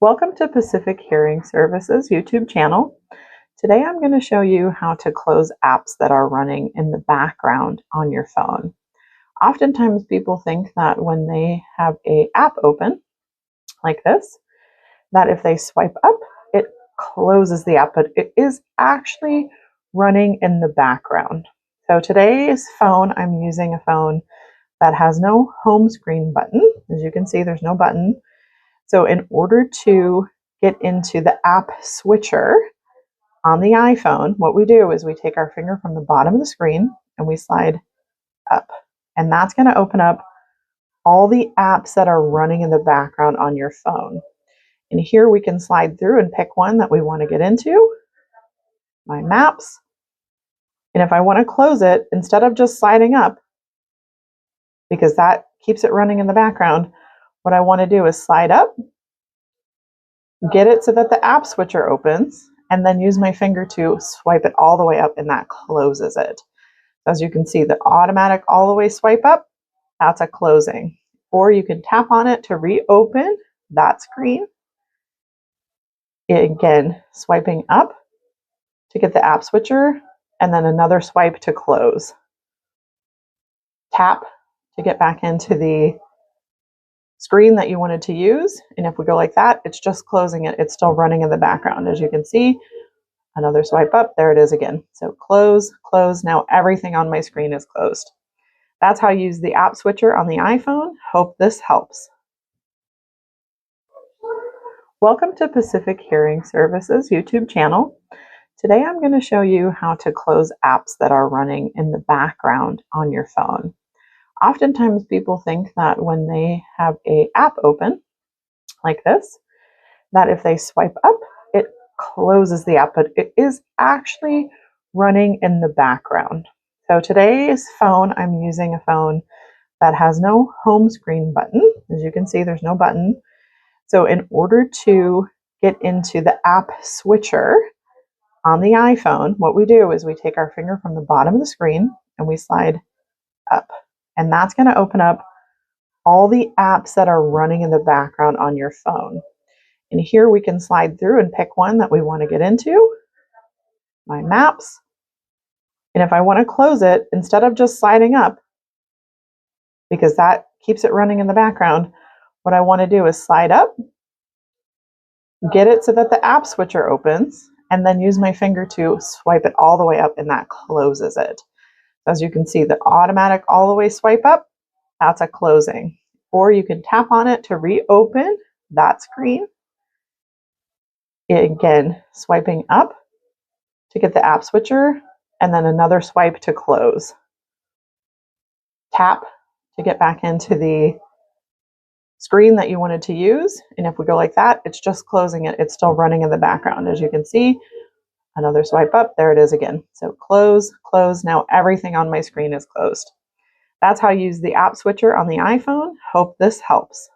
Welcome to Pacific Hearing Services YouTube channel. Today I'm going to show you how to close apps that are running in the background on your phone. Oftentimes people think that when they have an app open like this, that if they swipe up, it closes the app, but it is actually running in the background. So today's phone, I'm using a phone that has no home screen button. As you can see, there's no button. So in order to get into the app switcher on the iPhone, what we do is we take our finger from the bottom of the screen and we slide up. And that's going to open up all the apps that are running in the background on your phone. And here we can slide through and pick one that we want to get into, my maps. And if I want to close it, instead of just sliding up, because that keeps it running in the background, what I want to do is slide up, get it so that the app switcher opens, and then use my finger to swipe it all the way up, and that closes it. As you can see, the automatic all the way swipe up, that's a closing. Or you can tap on it to reopen that screen. Again, swiping up to get the app switcher, and then another swipe to close. Tap to get back into the screen that you wanted to use, and if we go like that, it's just closing it. It's still running in the background. As you can see, another swipe up, there it is again. So close, close. Now everything on my screen is closed. That's how you use the app switcher on the iPhone. Hope this helps. Welcome to Pacific Hearing Services YouTube channel. Today I'm going to show you how to close apps that are running in the background on your phone. Oftentimes people think that when they have an app open like this, that if they swipe up, it closes the app, but it is actually running in the background. So today's phone, I'm using a phone that has no home screen button. As you can see, there's no button. So in order to get into the app switcher on the iPhone, what we do is we take our finger from the bottom of the screen and we slide up. And that's going to open up all the apps that are running in the background on your phone. And here we can slide through and pick one that we want to get into, my maps. And if I want to close it, instead of just sliding up, because that keeps it running in the background, what I want to do is slide up, get it so that the app switcher opens, and then use my finger to swipe it all the way up, and that closes it. As you can see, the automatic all the way swipe up, that's a closing. Or you can tap on it to reopen that screen. Again, swiping up to get the app switcher, and then another swipe to close. Tap to get back into the screen that you wanted to use. And if we go like that, it's just closing it. It's still running in the background. As you can see, another swipe up, there it is again. So close, close. Now everything on my screen is closed. That's how you use the app switcher on the iPhone. Hope this helps.